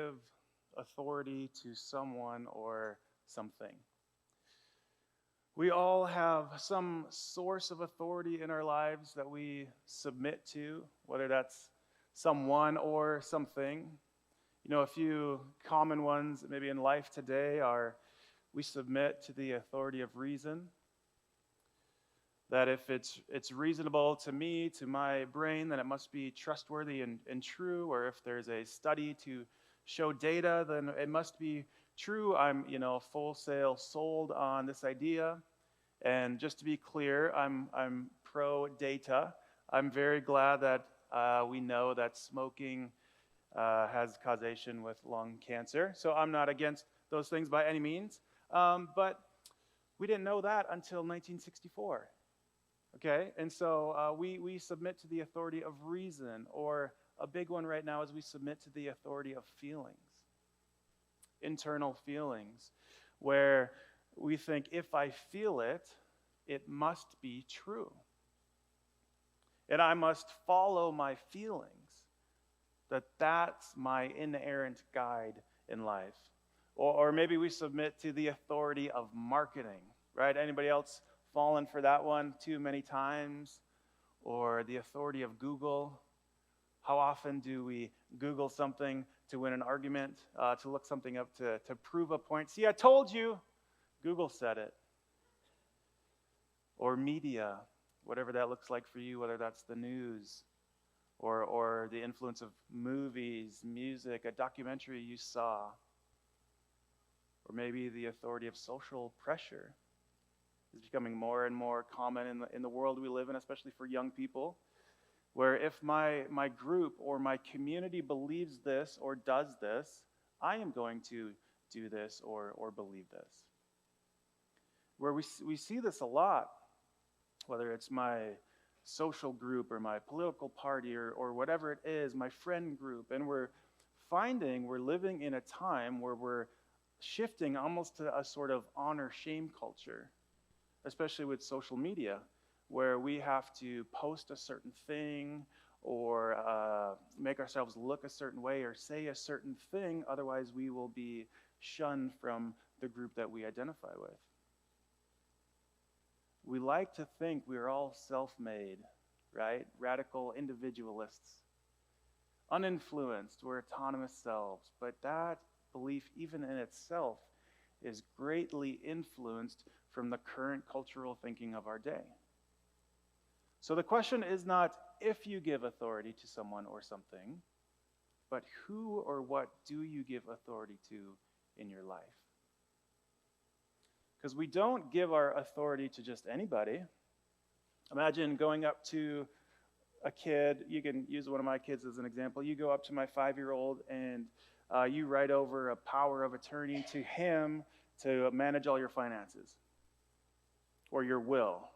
give authority to someone or something? We all have some source of authority in our lives that we submit to, whether that's someone or something. A few common ones maybe in life today are we submit to the authority of reason. That if it's reasonable to me, to my brain, then it must be trustworthy and true. Or if there's a study to show data, then it must be true. I'm, full sail sold on this idea. And just to be clear, I'm pro data. I'm very glad that we know that smoking has causation with lung cancer. So I'm not against those things by any means. But we didn't know that until 1964. Okay, and so we submit to the authority of reason, or a big one right now is we submit to the authority of feelings, internal feelings, where we think if I feel it, it must be true. And I must follow my feelings, that's my inerrant guide in life. Or maybe we submit to the authority of marketing, right? Anybody else fallen for that one too many times? Or the authority of Google. How often do we Google something to win an argument, to look something up to prove a point? See, I told you, Google said it. Or media, whatever that looks like for you, whether that's the news or the influence of movies, music, a documentary you saw, or maybe the authority of social pressure. Is becoming more and more common in the world we live in, especially for young people, where if my group or my community believes this or does this, I am going to do this or believe this. Where we see this a lot, whether it's my social group or my political party or whatever it is, my friend group, and we're finding we're living in a time where we're shifting almost to a sort of honor-shame culture, especially with social media, where we have to post a certain thing or make ourselves look a certain way or say a certain thing, otherwise we will be shunned from the group that we identify with. We like to think we're all self-made, right? Radical individualists, uninfluenced, we're autonomous selves, but that belief even in itself is greatly influenced from the current cultural thinking of our day. So the question is not if you give authority to someone or something, but who or what do you give authority to in your life? Because we don't give our authority to just anybody. Imagine going up to a kid. You can use one of my kids as an example. You go up to my 5-year-old and you write over a power of attorney to him to manage all your finances or your will.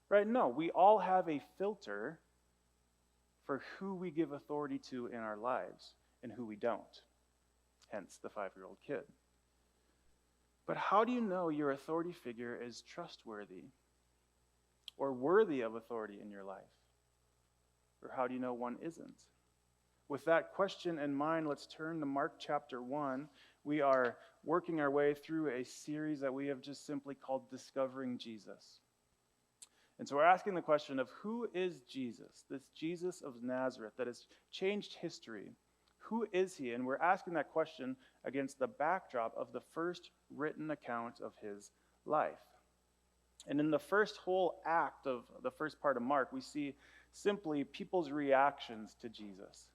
Right? No, we all have a filter for who we give authority to in our lives and who we don't. Hence the 5-year-old kid. But how do you know your authority figure is trustworthy or worthy of authority in your life? Or how do you know one isn't? With that question in mind, let's turn to Mark chapter 1. We are working our way through a series that we have just simply called Discovering Jesus. And so we're asking the question of who is Jesus, this Jesus of Nazareth that has changed history? Who is he? And we're asking that question against the backdrop of the first written account of his life. And in the first whole act of the first part of Mark, we see simply people's reactions to Jesus.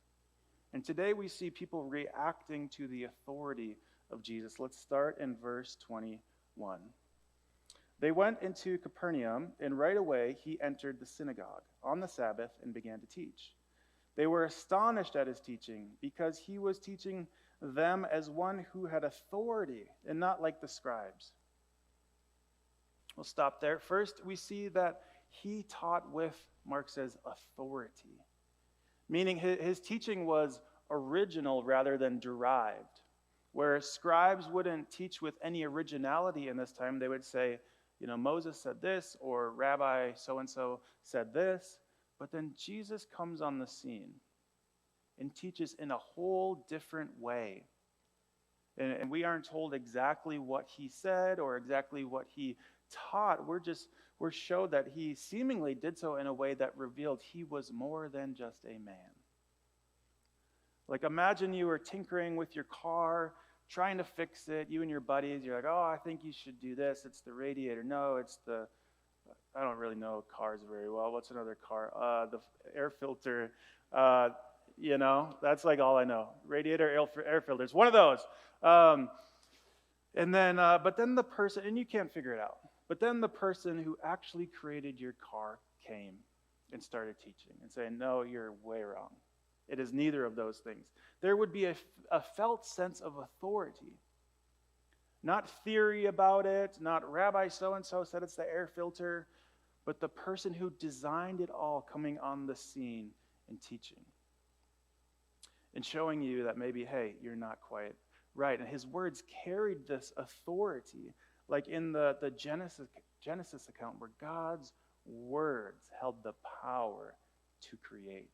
And today we see people reacting to the authority of Jesus. Let's start in verse 21. They went into Capernaum, and right away he entered the synagogue on the Sabbath and began to teach. They were astonished at his teaching because he was teaching them as one who had authority and not like the scribes. We'll stop there. First, we see that he taught with, Mark says, authority, meaning his teaching was original rather than derived. Where scribes wouldn't teach with any originality in this time, they would say, Moses said this, or Rabbi so-and-so said this. But then Jesus comes on the scene, and teaches in a whole different way. And we aren't told exactly what he said or exactly what he taught. We're showed that he seemingly did so in a way that revealed he was more than just a man. Like, imagine you were tinkering with your car, trying to fix it, you and your buddies. You're like, oh, I think you should do this. It's the radiator. No, it's the, I don't really know cars very well. What's another car? The air filter. That's like all I know. Radiator, air filters. One of those. But then the person, and you can't figure it out, but then the person who actually created your car came and started teaching and saying, no, you're way wrong. It is neither of those things. There would be a felt sense of authority. Not theory about it, not Rabbi so-and-so said it's the air filter, but the person who designed it all coming on the scene and teaching. And showing you that maybe, hey, you're not quite right. And his words carried this authority, like in the Genesis account where God's words held the power to create.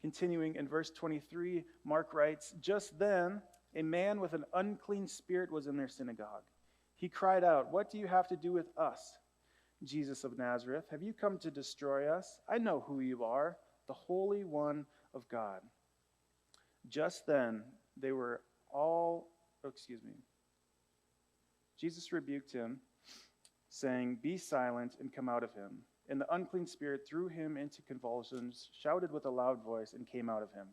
Continuing in verse 23, Mark writes, just then a man with an unclean spirit was in their synagogue. He cried out, what do you have to do with us, Jesus of Nazareth? Have you come to destroy us? I know who you are, the Holy One of God. Just then Jesus rebuked him, saying, be silent and come out of him. And the unclean spirit threw him into convulsions, shouted with a loud voice, and came out of him.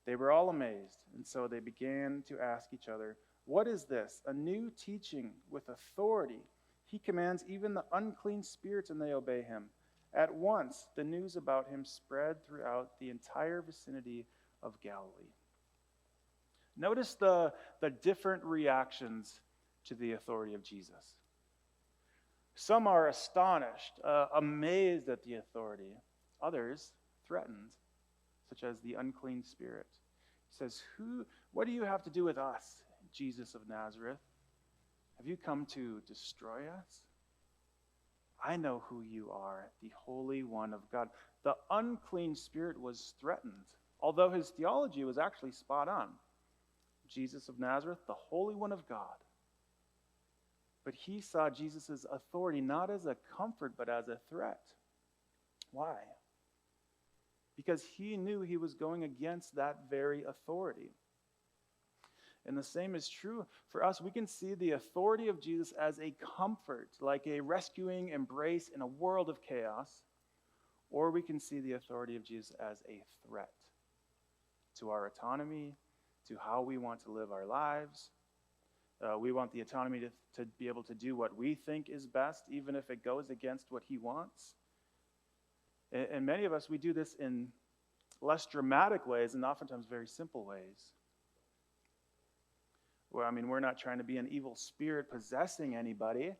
They were all amazed, and so they began to ask each other, what is this? A new teaching with authority. He commands even the unclean spirits, and they obey him. At once, the news about him spread throughout the entire vicinity of Galilee. Notice the different reactions to the authority of Jesus. Some are astonished, amazed at the authority. Others threatened, such as the unclean spirit. He says, what do you have to do with us, Jesus of Nazareth? Have you come to destroy us? I know who you are, the Holy One of God. The unclean spirit was threatened, although his theology was actually spot on. Jesus of Nazareth, the Holy One of God. But he saw Jesus' authority not as a comfort, but as a threat. Why? Because he knew he was going against that very authority. And the same is true for us. We can see the authority of Jesus as a comfort, like a rescuing embrace in a world of chaos, or we can see the authority of Jesus as a threat to our autonomy, to how we want to live our lives. We want the autonomy to be able to do what we think is best, even if it goes against what he wants. And many of us, we do this in less dramatic ways and oftentimes very simple ways. We're not trying to be an evil spirit possessing anybody,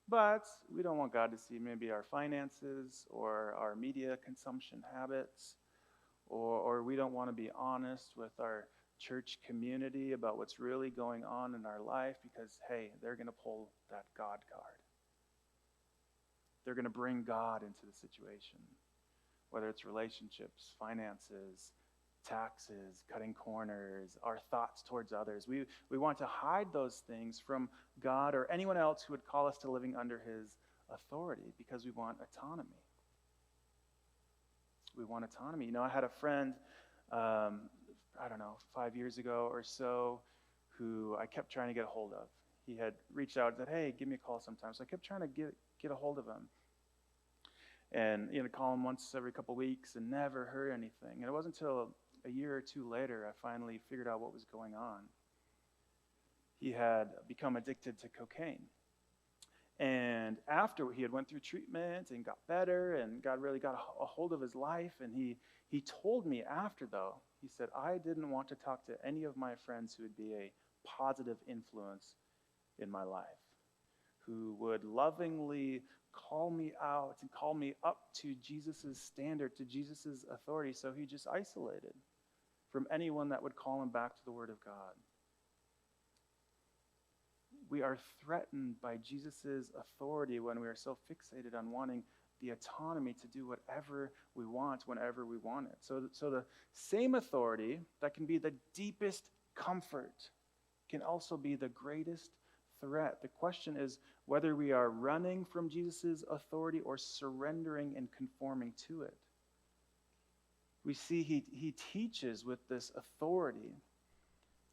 but we don't want God to see maybe our finances or our media consumption habits, or we don't want to be honest with our church community about what's really going on in our life because, hey, they're going to pull that God card. They're going to bring God into the situation, whether it's relationships, finances, taxes, cutting corners, our thoughts towards others. We want to hide those things from God or anyone else who would call us to living under his authority because we want autonomy. We want autonomy. I had a friend, 5 years ago or so, who I kept trying to get a hold of. He had reached out and said, hey, give me a call sometime. So I kept trying to get a hold of him. And, call him once every couple of weeks and never heard anything. And it wasn't until a year or two later I finally figured out what was going on. He had become addicted to cocaine. And after he had went through treatment and got better and God really got a hold of his life, and he told me after, though, he said, I didn't want to talk to any of my friends who would be a positive influence in my life, who would lovingly call me out and call me up to Jesus' standard, to Jesus' authority. So he just isolated from anyone that would call him back to the Word of God. We are threatened by Jesus' authority when we are so fixated on wanting the autonomy to do whatever we want whenever we want it. So the same authority that can be the deepest comfort can also be the greatest threat. The question is whether we are running from Jesus' authority or surrendering and conforming to it. We see he teaches with this authority.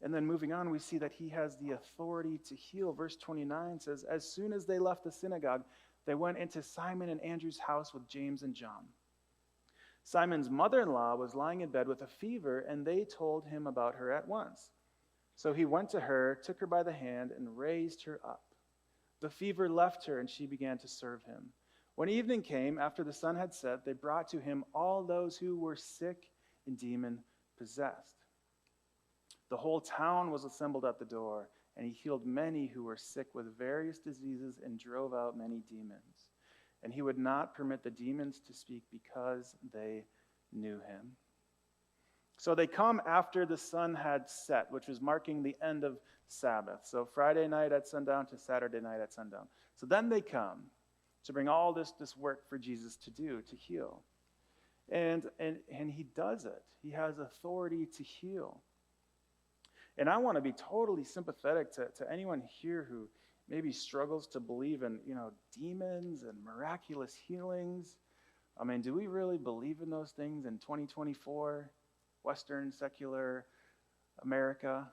And then moving on, we see that he has the authority to heal. Verse 29 says, as soon as they left the synagogue, they went into Simon and Andrew's house with James and John. Simon's mother-in-law was lying in bed with a fever, and they told him about her at once. So he went to her, took her by the hand, and raised her up. The fever left her, and she began to serve him. When evening came, after the sun had set, they brought to him all those who were sick and demon-possessed. The whole town was assembled at the door, and he healed many who were sick with various diseases and drove out many demons. And he would not permit the demons to speak because they knew him. So they come after the sun had set, which was marking the end of Sabbath. So Friday night at sundown to Saturday night at sundown. So then they come to bring all this work for Jesus to do, to heal. And he does it. He has authority to heal. And I want to be totally sympathetic to anyone here who maybe struggles to believe in, demons and miraculous healings. I mean, do we really believe in those things in 2024, Western secular America?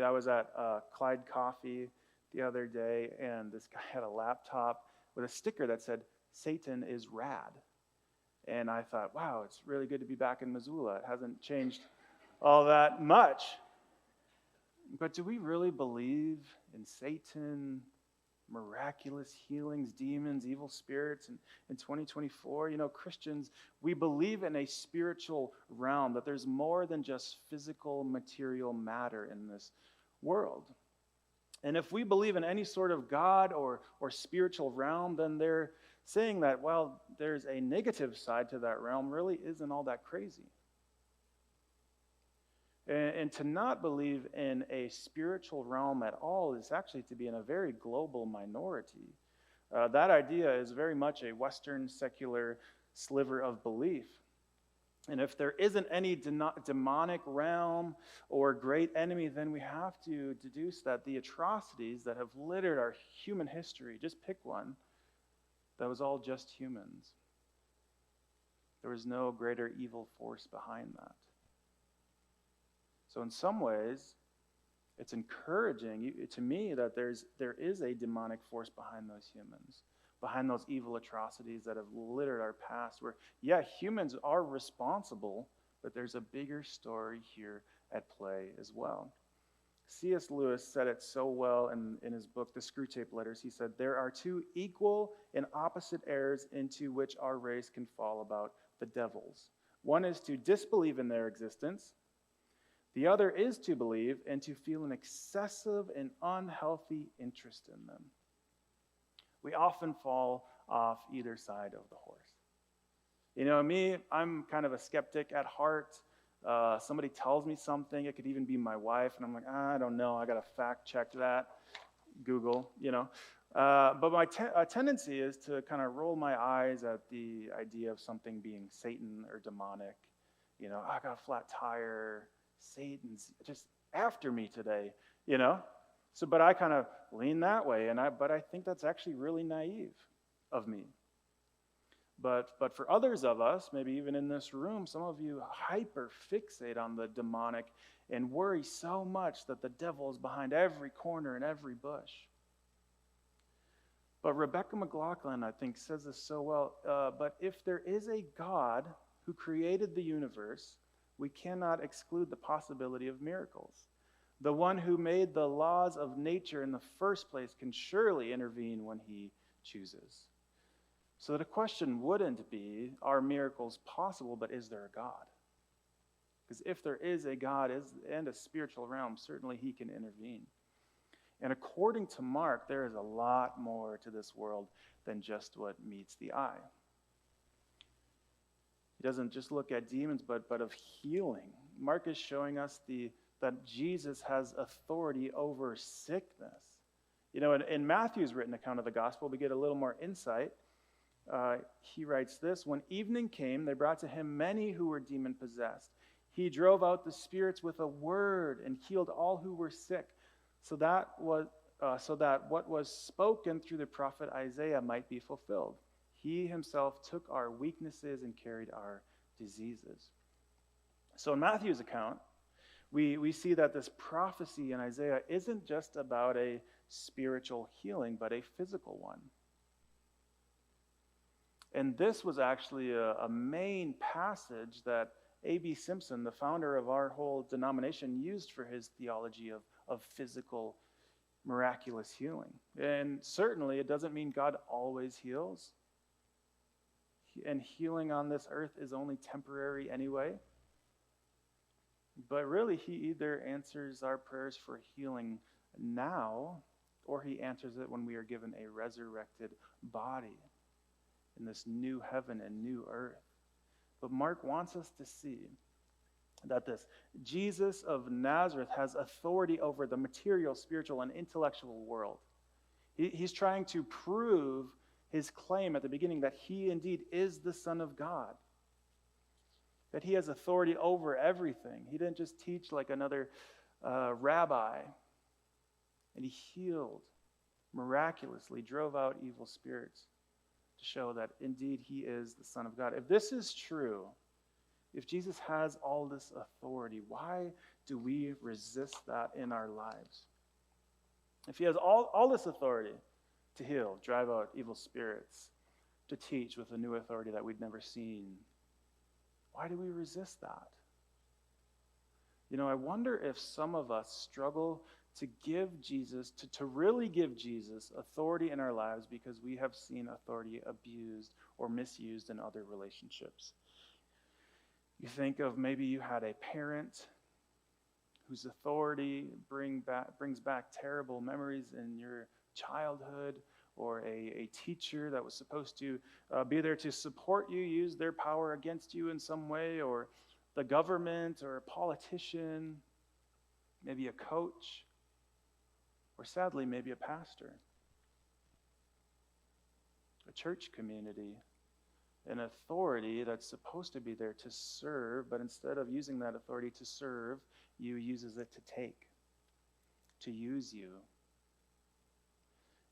I was at Clyde Coffee the other day, and this guy had a laptop with a sticker that said, "Satan is rad." And I thought, wow, it's really good to be back in Missoula. It hasn't changed all that much. But do we really believe in Satan, miraculous healings, demons, evil spirits in 2024? Christians, we believe in a spiritual realm, that there's more than just physical, material matter in this world. And if we believe in any sort of God or spiritual realm, then they're saying that, well, there's a negative side to that realm really isn't all that crazy. And to not believe in a spiritual realm at all is actually to be in a very global minority. That idea is very much a Western secular sliver of belief. And if there isn't any demonic realm or great enemy, then we have to deduce that the atrocities that have littered our human history, just pick one, that was all just humans. There was no greater evil force behind that. So in some ways, it's encouraging to me that there is a demonic force behind those humans, behind those evil atrocities that have littered our past, where, humans are responsible, but there's a bigger story here at play as well. C.S. Lewis said it so well in his book, The Screwtape Letters. He said, there are two equal and opposite errors into which our race can fall about the devils. One is to disbelieve in their existence. The other is to believe and to feel an excessive and unhealthy interest in them. We often fall off either side of the horse. Me, I'm kind of a skeptic at heart. Somebody tells me something, it could even be my wife, and I'm like, I don't know, I got to fact check that. Google, But my tendency is to kind of roll my eyes at the idea of something being Satan or demonic. I got a flat tire. Satan's just after me today, So, but I kind of lean that way, but I think that's actually really naive of me. But for others of us, maybe even in this room, some of you hyper fixate on the demonic and worry so much that the devil is behind every corner and every bush. But Rebecca McLaughlin, I think, says this so well. But if there is a God who created the universe, we cannot exclude the possibility of miracles. The one who made the laws of nature in the first place can surely intervene when he chooses. So the question wouldn't be, are miracles possible, but is there a God? Because if there is a God and a spiritual realm, certainly he can intervene. And according to Mark, there is a lot more to this world than just what meets the eye. He doesn't just look at demons, but of healing. Mark is showing us that Jesus has authority over sickness. In Matthew's written account of the gospel, we get a little more insight. he writes this: when evening came, they brought to him many who were demon-possessed. He drove out the spirits with a word and healed all who were sick, so that what was spoken through the prophet Isaiah might be fulfilled. He himself took our weaknesses and carried our diseases. So in Matthew's account, we see that this prophecy in Isaiah isn't just about a spiritual healing, but a physical one. And this was actually a main passage that A.B. Simpson, the founder of our whole denomination, used for his theology of physical, miraculous healing. And certainly it doesn't mean God always heals. And healing on this earth is only temporary anyway. But really, he either answers our prayers for healing now, or he answers it when we are given a resurrected body in this new heaven and new earth. But Mark wants us to see that this Jesus of Nazareth has authority over the material, spiritual, and intellectual world. He's trying to prove his claim at the beginning that he indeed is the Son of God, that he has authority over everything. He didn't just teach like another rabbi, and he healed miraculously, drove out evil spirits to show that indeed he is the Son of God. If this is true, if Jesus has all this authority, why do we resist that in our lives? If he has all this authority to heal, drive out evil spirits, to teach with a new authority that we'd never seen, why do we resist that? You know, I wonder if some of us struggle to give Jesus, to really give Jesus authority in our lives because we have seen authority abused or misused in other relationships. You think of maybe you had a parent whose authority brings back terrible memories in your childhood, or a teacher that was supposed to be there to support you, use their power against you in some way, or the government, or a politician, maybe a coach, or sadly, maybe a pastor, a church community, an authority that's supposed to be there to serve, but instead of using that authority to serve, uses it to take, to use you.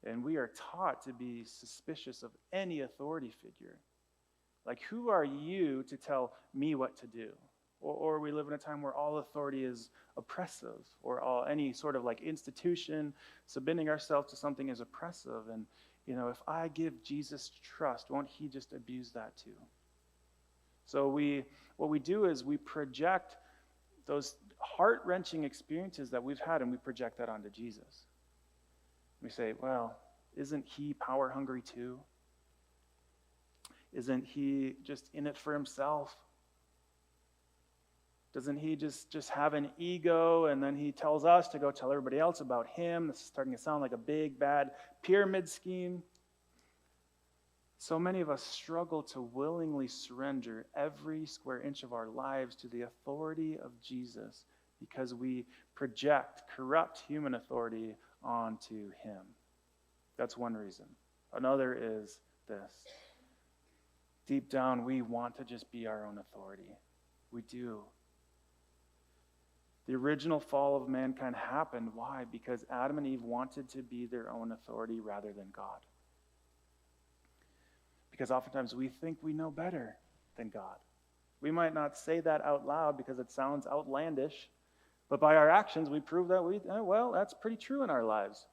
And we are taught to be suspicious of any authority figure. Like, who are you to tell me what to do? Or we live in a time where all authority is oppressive, or any sort of like institution, submitting ourselves to something is oppressive. And, you know, if I give Jesus trust, won't he just abuse that too? So what we do is we project those heart-wrenching experiences that we've had, and we project that onto Jesus. We say, well, isn't he power-hungry too? Isn't he just in it for himself? Doesn't he just have an ego, and then he tells us to go tell everybody else about him? This is starting to sound like a big, bad pyramid scheme. So many of us struggle to willingly surrender every square inch of our lives to the authority of Jesus because we project corrupt human authority onto him. That's one reason. Another is this. Deep down, we want to just be our own authority. We do. The original fall of mankind happened. Why? Because Adam and Eve wanted to be their own authority rather than God. Because oftentimes we think we know better than God. We might not say that out loud because it sounds outlandish, but by our actions we prove that that's pretty true in our lives.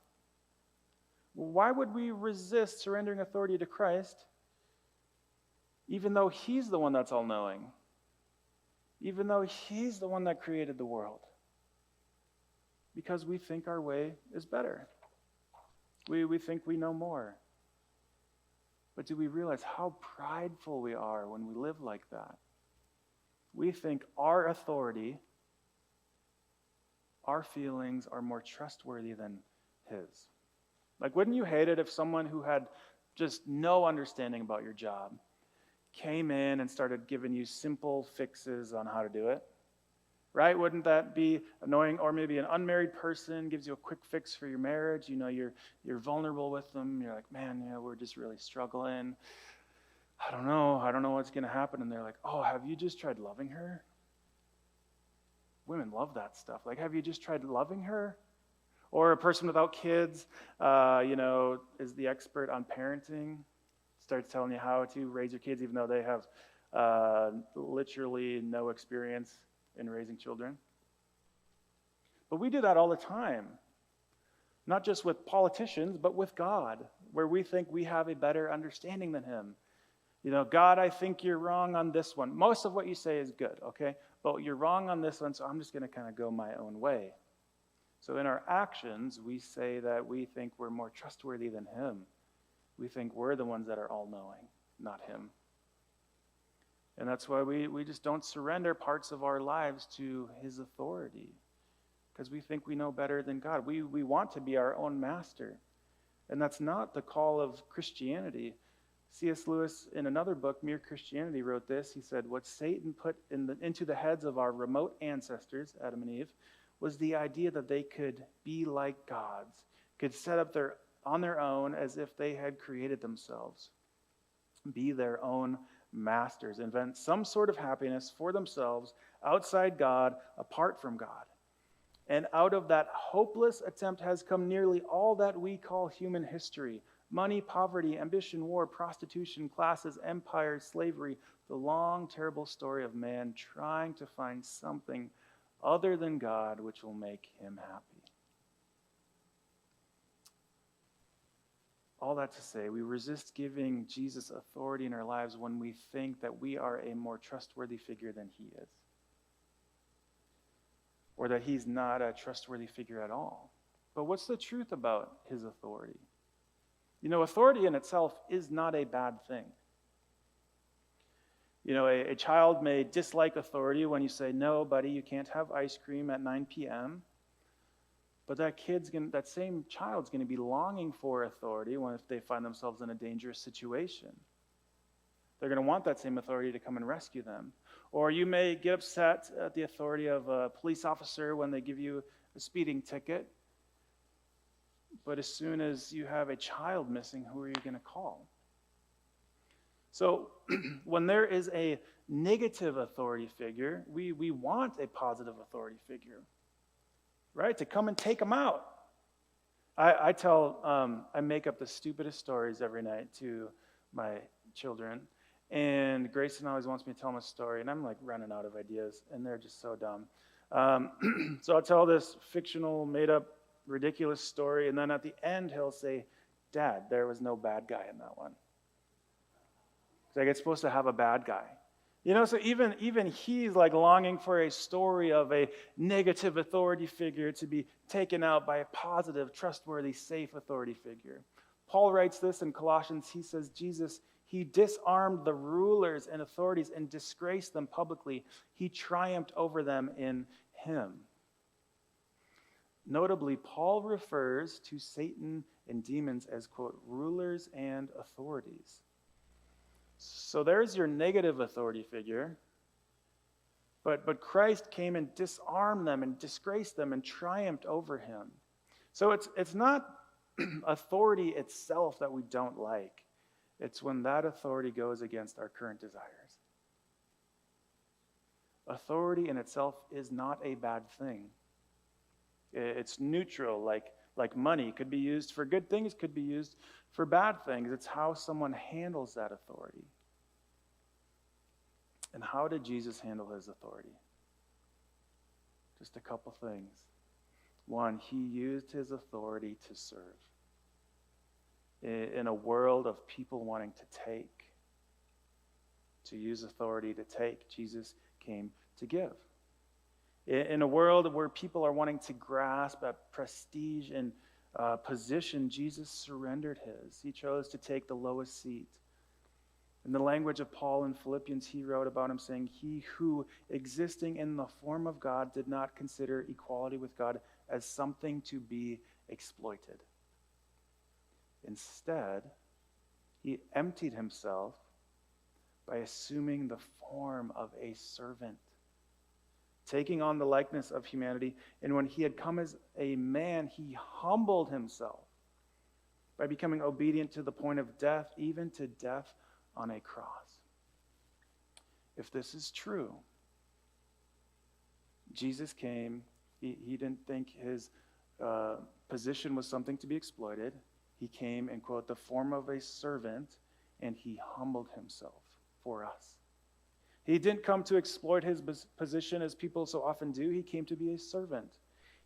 Why would we resist surrendering authority to Christ even though he's the one that's all-knowing? Even though he's the one that created the world? Because we think our way is better. We think we know more. But do we realize how prideful we are when we live like that? We think our authority, our feelings are more trustworthy than his. Like, wouldn't you hate it if someone who had just no understanding about your job came in and started giving you simple fixes on how to do it? Right? Wouldn't that be annoying? Or maybe an unmarried person gives you a quick fix for your marriage. You know, you're vulnerable with them. You're like, man, we're just really struggling. I don't know what's going to happen. And they're like, oh, have you just tried loving her? Women love that stuff. Like, have you just tried loving her? Or a person without kids, is the expert on parenting, starts telling you how to raise your kids, even though they have literally no experience in raising children. But we do that all the time, not just with politicians, but with God, where we think we have a better understanding than him. God, I think you're wrong on this one. Most of what you say is good, okay? But you're wrong on this one, so I'm just going to kind of go my own way. So in our actions, we say that we think we're more trustworthy than him. We think we're the ones that are all-knowing, not him. And that's why we just don't surrender parts of our lives to his authority, because we think we know better than God. We want to be our own master. And that's not the call of Christianity. C.S. Lewis, in another book, Mere Christianity, wrote this. He said, what Satan put into the heads of our remote ancestors, Adam and Eve, was the idea that they could be like gods, could set up on their own as if they had created themselves, be their own masters, invent some sort of happiness for themselves outside God, apart from God. And out of that hopeless attempt has come nearly all that we call human history: money, poverty, ambition, war, prostitution, classes, empires, slavery, the long, terrible story of man trying to find something other than God which will make him happy. All that to say, we resist giving Jesus authority in our lives when we think that we are a more trustworthy figure than he is, or that he's not a trustworthy figure at all. But what's the truth about his authority? Authority in itself is not a bad thing. A child may dislike authority when you say, no, buddy, you can't have ice cream at 9 p.m. But that same child's going to be longing for authority if they find themselves in a dangerous situation. They're going to want that same authority to come and rescue them. Or you may get upset at the authority of a police officer when they give you a speeding ticket. But as soon as you have a child missing, who are you going to call? So when there is a negative authority figure, we want a positive authority figure, right? To come and take them out. I make up the stupidest stories every night to my children. And Grayson always wants me to tell him a story, and I'm like running out of ideas, and they're just so dumb. So I'll tell this fictional, made-up, ridiculous story, and then at the end he'll say, Dad, there was no bad guy in that one. Like, it's supposed to have a bad guy. So even he's like longing for a story of a negative authority figure to be taken out by a positive, trustworthy, safe authority figure. Paul writes this in Colossians. He says, Jesus, he disarmed the rulers and authorities and disgraced them publicly. He triumphed over them in him. Notably, Paul refers to Satan and demons as, quote, rulers and authorities. So there's your negative authority figure. But Christ came and disarmed them and disgraced them and triumphed over him. So it's not authority itself that we don't like. It's when that authority goes against our current desires. Authority in itself is not a bad thing. It's neutral, like money. It could be used for good things, could be used for bad things. It's how someone handles that authority. And how did Jesus handle his authority? Just a couple things. One, he used his authority to serve. In a world of people wanting to use authority to take, Jesus came to give. In a world where people are wanting to grasp at prestige and position, Jesus surrendered his. He chose to take the lowest seat. In the language of Paul in Philippians, he wrote about him saying, he who, existing in the form of God, did not consider equality with God as something to be exploited. Instead, he emptied himself by assuming the form of a servant, taking on the likeness of humanity. And when he had come as a man, he humbled himself by becoming obedient to the point of death, even to death on a cross. If this is true, Jesus came, he didn't think his position was something to be exploited. He came in, quote, the form of a servant, and he humbled himself for us. He didn't come to exploit his position as people so often do. He came to be a servant.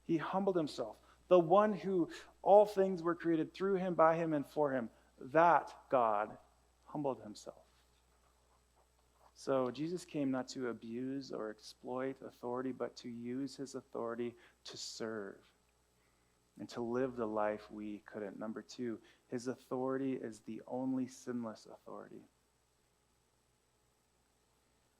He humbled himself. The one who all things were created through him, by him, and for him, that God humbled himself. So Jesus came not to abuse or exploit authority, but to use his authority to serve and to live the life we couldn't. Number two, his authority is the only sinless authority.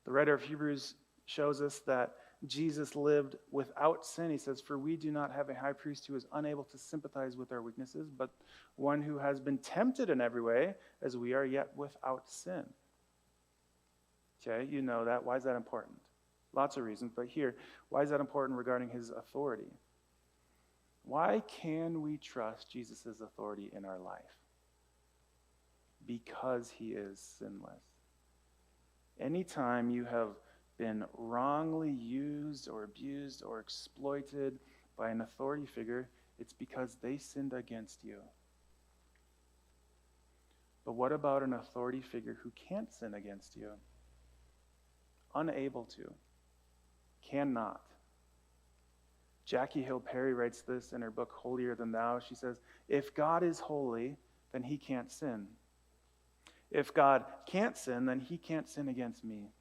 The writer of Hebrews shows us that Jesus lived without sin. He says, "For we do not have a high priest who is unable to sympathize with our weaknesses, but one who has been tempted in every way as we are, yet without sin." Okay, you know that. Why is that important? Lots of reasons, but here, why is that important regarding his authority? Why can we trust Jesus' authority in our life? Because he is sinless. Anytime you have been wrongly used or abused or exploited by an authority figure, it's because they sinned against you. But what about an authority figure who can't sin against you? Unable to, cannot. Jackie Hill Perry writes this in her book, Holier Than Thou. She says, if God is holy, then he can't sin. If God can't sin, then he can't sin against me.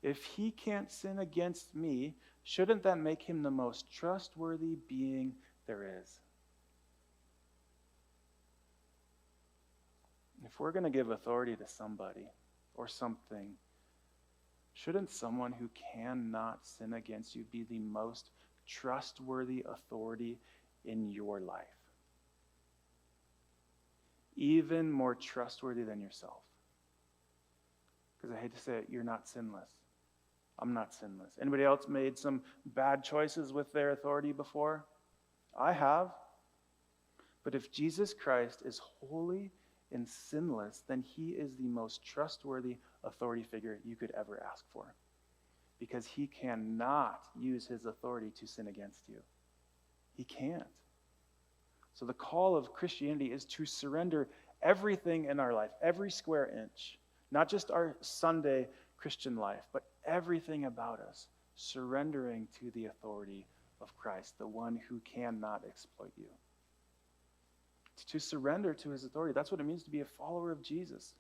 If he can't sin against me, shouldn't that make him the most trustworthy being there is? If we're going to give authority to somebody or something, shouldn't someone who cannot sin against you be the most trustworthy authority in your life? Even more trustworthy than yourself. Because I hate to say it, you're not sinless. I'm not sinless. Anybody else made some bad choices with their authority before? I have. But if Jesus Christ is holy and sinless, then he is the most trustworthy authority figure you could ever ask for. Because he cannot use his authority to sin against you. He can't. So the call of Christianity is to surrender everything in our life, every square inch. Not just our Sunday Christian life, but everything about us, surrendering to the authority of Christ, the one who cannot exploit you. To surrender to his authority, that's what it means to be a follower of Jesus.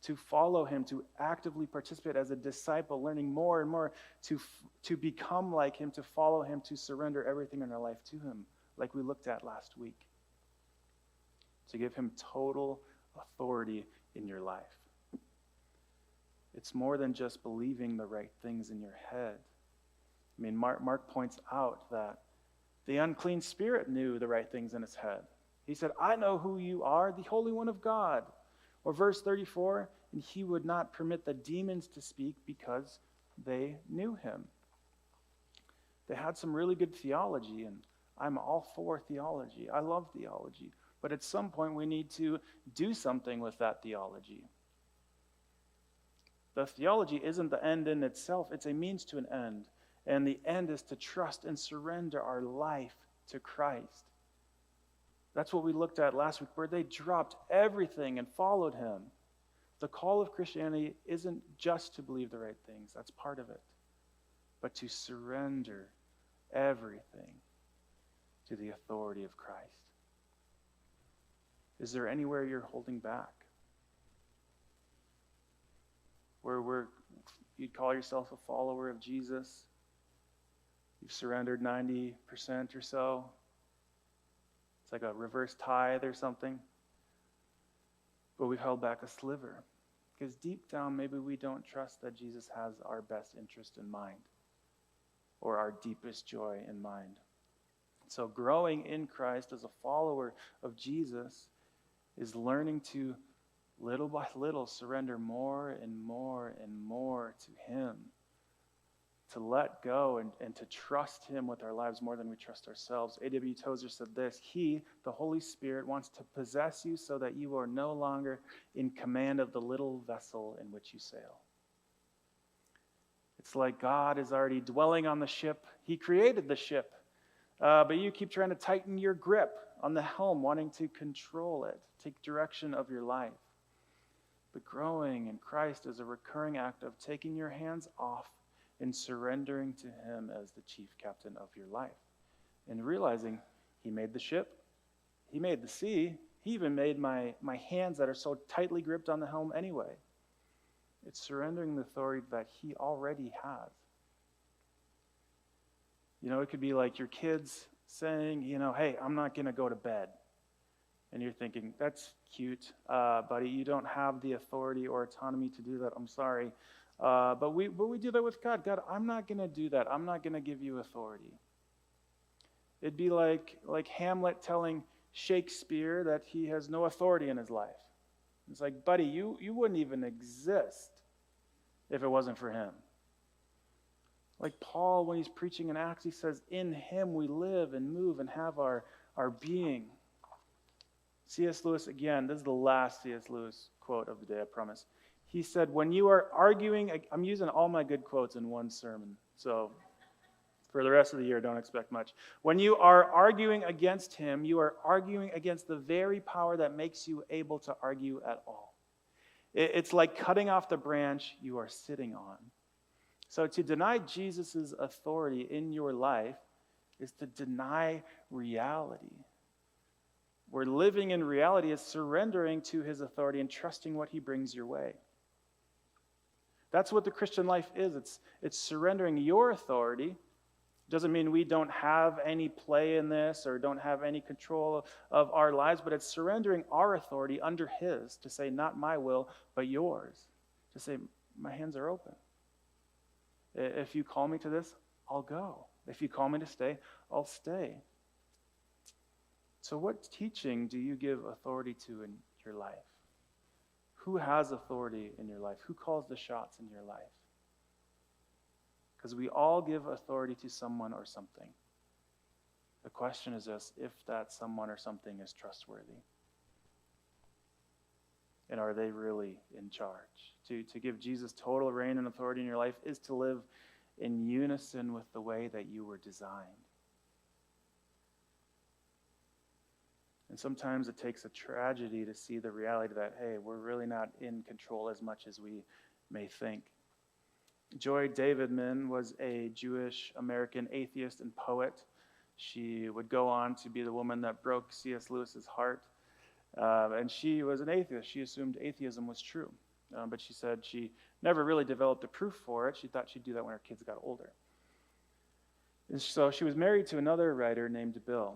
To follow him, to actively participate as a disciple, learning more and more, to become like him, to follow him, to surrender everything in our life to him, like we looked at last week. To give him total authority in your life. It's more than just believing the right things in your head. I mean, Mark points out that the unclean spirit knew the right things in his head. He said, I know who you are, the Holy One of God. Or verse 34, and he would not permit the demons to speak because they knew him. They had some really good theology, and I'm all for theology. I love theology. But at some point, we need to do something with that theology. The theology isn't the end in itself. It's a means to an end. And the end is to trust and surrender our life to Christ. That's what we looked at last week, where they dropped everything and followed him. The call of Christianity isn't just to believe the right things. That's part of it. But to surrender everything to the authority of Christ. Is there anywhere you're holding back? Where you'd call yourself a follower of Jesus? You've surrendered 90% or so. It's like a reverse tithe or something. But we've held back a sliver. Because deep down, maybe we don't trust that Jesus has our best interest in mind. Or our deepest joy in mind. So growing in Christ as a follower of Jesus is learning to, little by little, surrender more and more and more to him. to let go and to trust him with our lives more than we trust ourselves. A.W. Tozer said this: He, the Holy Spirit, wants to possess you so that you are no longer in command of the little vessel in which you sail. It's like God is already dwelling on the ship. He created the ship, but you keep trying to tighten your grip on the helm, wanting to control it, take direction of your life. But growing in Christ is a recurring act of taking your hands off and surrendering to him as the chief captain of your life. And realizing he made the ship, he made the sea, he even made my hands that are so tightly gripped on the helm anyway. It's surrendering the authority that he already has. It could be like your kids saying, hey, I'm not going to go to bed. And you're thinking, that's cute, buddy. You don't have the authority or autonomy to do that. I'm sorry. But we do that with God. God, I'm not going to do that. I'm not going to give you authority. It'd be like Hamlet telling Shakespeare that he has no authority in his life. It's like, buddy, you wouldn't even exist if it wasn't for him. Like Paul, when he's preaching in Acts, he says, in him we live and move and have our being. C.S. Lewis, again, this is the last C.S. Lewis quote of the day, I promise. He said, when you are arguing, I'm using all my good quotes in one sermon, so for the rest of the year, don't expect much. When you are arguing against him, you are arguing against the very power that makes you able to argue at all. It's like cutting off the branch you are sitting on. So to deny Jesus' authority in your life is to deny reality. Where living in reality is surrendering to his authority and trusting what he brings your way. That's what the Christian life is. It's surrendering your authority. Doesn't mean we don't have any play in this or don't have any control of our lives, but it's surrendering our authority under his to say, not my will, but yours. To say, my hands are open. If you call me to this, I'll go. If you call me to stay, I'll stay. So what teaching do you give authority to in your life? Who has authority in your life? Who calls the shots in your life? Because we all give authority to someone or something. The question is just if that someone or something is trustworthy. And are they really in charge? To give Jesus total reign and authority in your life is to live in unison with the way that you were designed. And sometimes it takes a tragedy to see the reality that, hey, we're really not in control as much as we may think. Joy Davidman was a Jewish American atheist and poet. She would go on to be the woman that broke C.S. Lewis's heart. And she was an atheist. She assumed atheism was true. But she said she never really developed the proof for it. She thought she'd do that when her kids got older. And so she was married to another writer named Bill,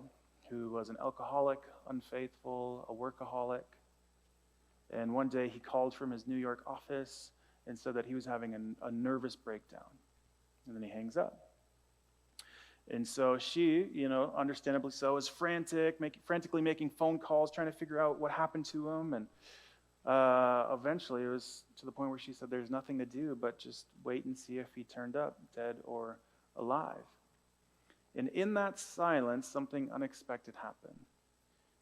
who was an alcoholic, unfaithful, a workaholic. And one day he called from his New York office and said that he was having a nervous breakdown. And then he hangs up. And so she, understandably so, is frantically making phone calls, trying to figure out what happened to him. And eventually it was to the point where she said there's nothing to do but just wait and see if he turned up, dead or alive. And in that silence, something unexpected happened.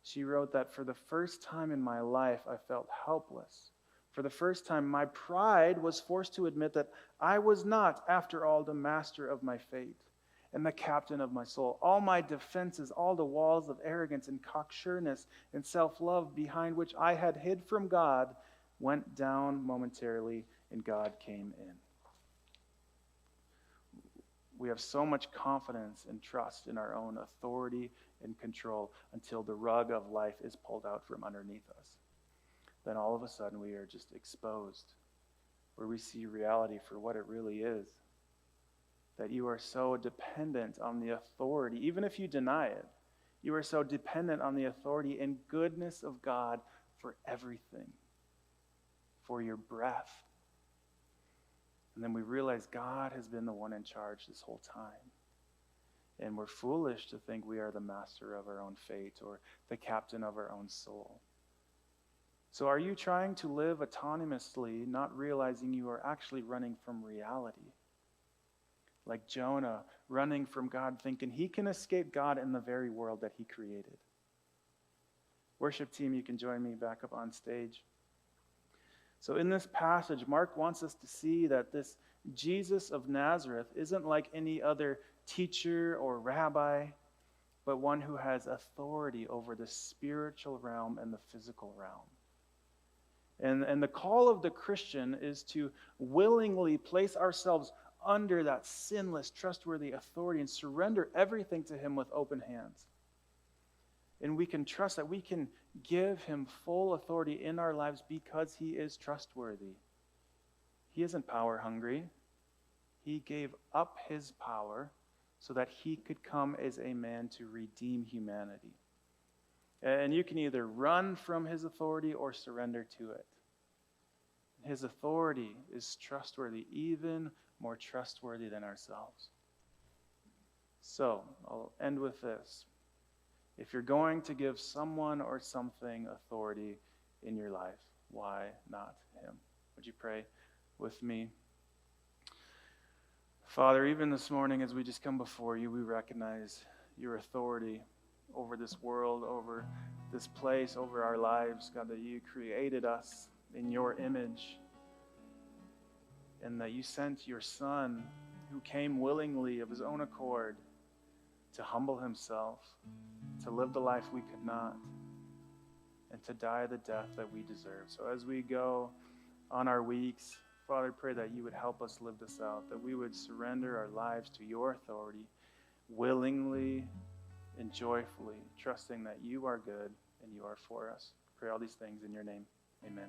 She wrote that for the first time in my life, I felt helpless. For the first time, my pride was forced to admit that I was not, after all, the master of my fate and the captain of my soul. All my defenses, all the walls of arrogance and cocksureness and self-love behind which I had hid from God went down momentarily, and God came in. We have so much confidence and trust in our own authority and control until the rug of life is pulled out from underneath us. Then all of a sudden we are just exposed, where we see reality for what it really is. That you are so dependent on the authority, even if you deny it, you are so dependent on the authority and goodness of God for everything, for your breath. And then we realize God has been the one in charge this whole time. And we're foolish to think we are the master of our own fate or the captain of our own soul. So are you trying to live autonomously, not realizing you are actually running from reality? like Jonah, running from God, thinking he can escape God in the very world that he created. Worship team, you can join me back up on stage. So in this passage, Mark wants us to see that this Jesus of Nazareth isn't like any other teacher or rabbi, but one who has authority over the spiritual realm and the physical realm. And the call of the Christian is to willingly place ourselves under that sinless, trustworthy authority and surrender everything to him with open hands. And we can trust that we can give him full authority in our lives because he is trustworthy. He isn't power hungry. He gave up his power so that he could come as a man to redeem humanity. And you can either run from his authority or surrender to it. His authority is trustworthy, even more trustworthy than ourselves. So, I'll end with this. If you're going to give someone or something authority in your life, why not him? Would you pray with me? Father, even this morning as we just come before you, we recognize your authority over this world, over this place, over our lives. God, that you created us in your image, and that you sent your Son, who came willingly of his own accord to humble himself, to live the life we could not, and to die the death that we deserve. So as we go on our weeks, Father, I pray that you would help us live this out, that we would surrender our lives to your authority willingly and joyfully, trusting that you are good and you are for us. Pray all these things in your name. Amen.